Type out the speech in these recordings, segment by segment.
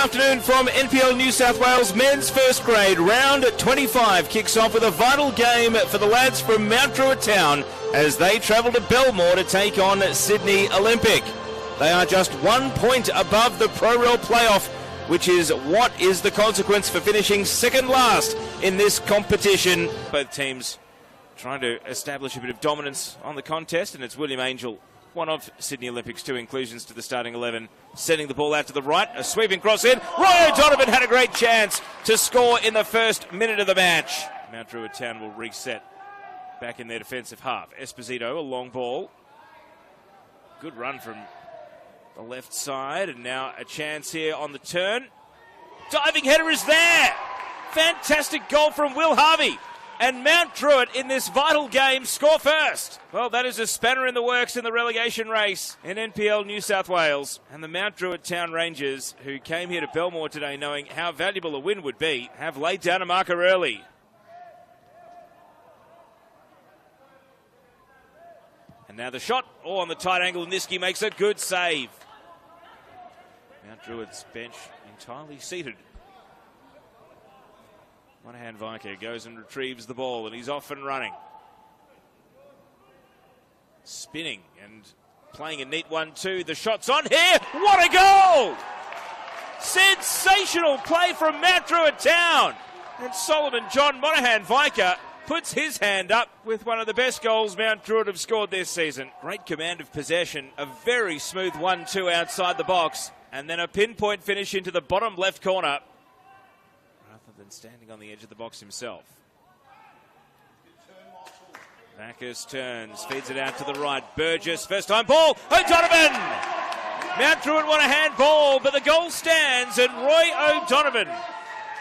afternoon from NPL New South Wales men's first grade. Round 25 kicks off with a vital game for the lads from Mt Druitt Town as they travel to Belmore to take on Sydney Olympic. They are just 1 point above the Pro-Rel playoff, which is what is the consequence for finishing second last in this competition. Both teams trying to establish a bit of dominance on the contest, and it's William Angel, one of Sydney Olympic's two inclusions to the starting 11, sending the ball out to the right, a sweeping cross in. Roy O'Donovan had a great chance to score in the first minute of the match. Mt Druitt Town will reset back in their defensive half. Esposito, a long ball. Good run from the left side, and now a chance here on the turn. Diving header is there. Fantastic goal from Will Harvey. And Mt Druitt in this vital game score first. Well, that is a spanner in the works in the relegation race in NPL New South Wales. And the Mt Druitt Town Rangers, who came here to Belmore today knowing how valuable a win would be, have laid down a marker early. And now the shot, on the tight angle, Niski makes a good save. Mt Druitt's bench entirely seated. One-hand Viker goes and retrieves the ball, and he's off and running. Spinning and playing a neat 1-2. The shot's on here. What a goal! Sensational play from Mt Druitt Town. And Solomon John Monahan Viker puts his hand up with one of the best goals Mt Druitt have scored this season. Great command of possession, a very smooth 1-2 outside the box, and then a pinpoint finish into the bottom left corner, than standing on the edge of the box himself. Bacchus turns, feeds it out to the right. Burgess, first time ball. O'Donovan! Mt Druitt won a handball, but the goal stands, and Roy O'Donovan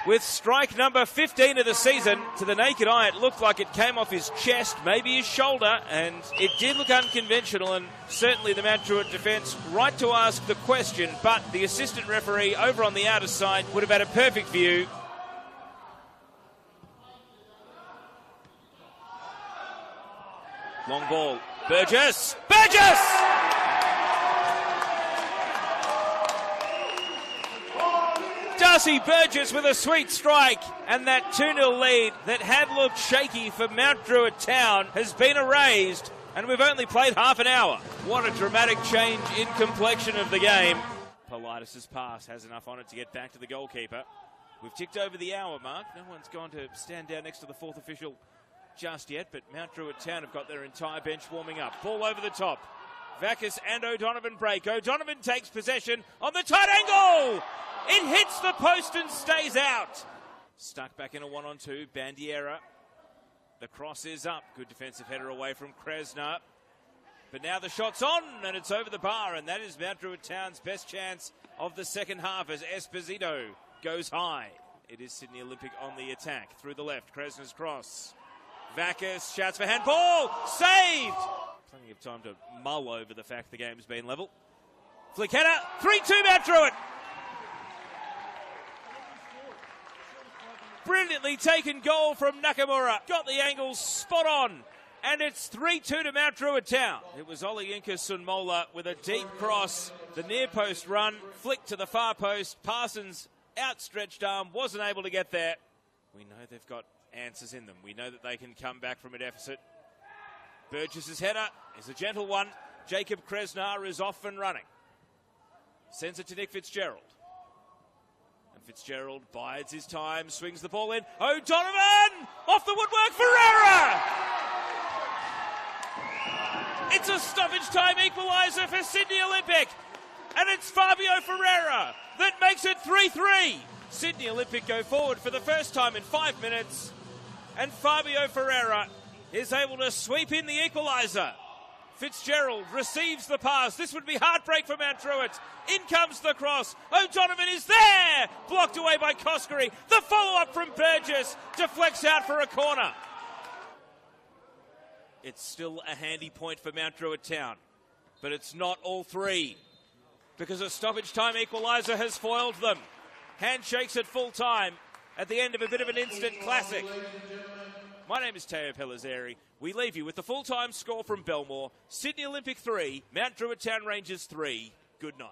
with strike number 15 of the season. To the naked eye, it looked like it came off his chest, maybe his shoulder, and it did look unconventional, and certainly the Mt Druitt defence right to ask the question, but the assistant referee over on the outer side would have had a perfect view. Long ball. Burgess! Burgess! Darcy Burgess with a sweet strike, and that 2-0 lead that had looked shaky for Mt Druitt Town has been erased, and we've only played half an hour. What a dramatic change in complexion of the game. Politis' pass has enough on it to get back to the goalkeeper. We've ticked over the hour mark. No one's gone to stand down next to the fourth official just yet, but Mt Druitt Town have got their entire bench warming up. Ball over the top. Bacchus and O'Donovan break. O'Donovan takes possession on the tight angle. It hits the post and stays out. Stuck back in a 1-on-2. Bandiera. The cross is up. Good defensive header away from Kresna. But now the shot's on, and it's over the bar, and that is Mt Druitt Town's best chance of the second half as Esposito goes high. It is Sydney Olympic on the attack. Through the left. Kresna's cross. Bacchus shouts for handball. Saved! Plenty of time to mull over the fact the game's been level. Flick header. 3-2 Mt Druitt. Brilliantly taken goal from Nakamura. Got the angle spot on. And it's 3-2 to Mt Druitt Town. It was Olayinka Sunmola with a deep cross. The near post run. Flick to the far post. Parsons outstretched arm. Wasn't able to get there. We know they've got answers in them. We know that they can come back from a deficit. Burgess's header is a gentle one. Jacob Kresnar is off and running. Sends it to Nick Fitzgerald. And Fitzgerald bides his time, swings the ball in. O'Donovan! Off the woodwork, Ferreira! It's a stoppage time equalizer for Sydney Olympic. And it's Fabio Ferreira that makes it 3-3. Sydney Olympic go forward for the first time in 5 minutes. And Fabio Ferreira is able to sweep in the equaliser. Fitzgerald receives the pass. This would be heartbreak for Mt Druitt. In comes the cross. O'Donovan is there! Blocked away by Koskari. The follow-up from Burgess deflects out for a corner. It's still a handy point for Mt Druitt Town. But it's not all three, because a stoppage time equaliser has foiled them. Handshakes at full time at the end of a bit of an instant classic. My name is Teo Pellizzeri. We leave you with the full-time score from Belmore. Sydney Olympic 3, Mt Druitt Town Rangers 3. Good night.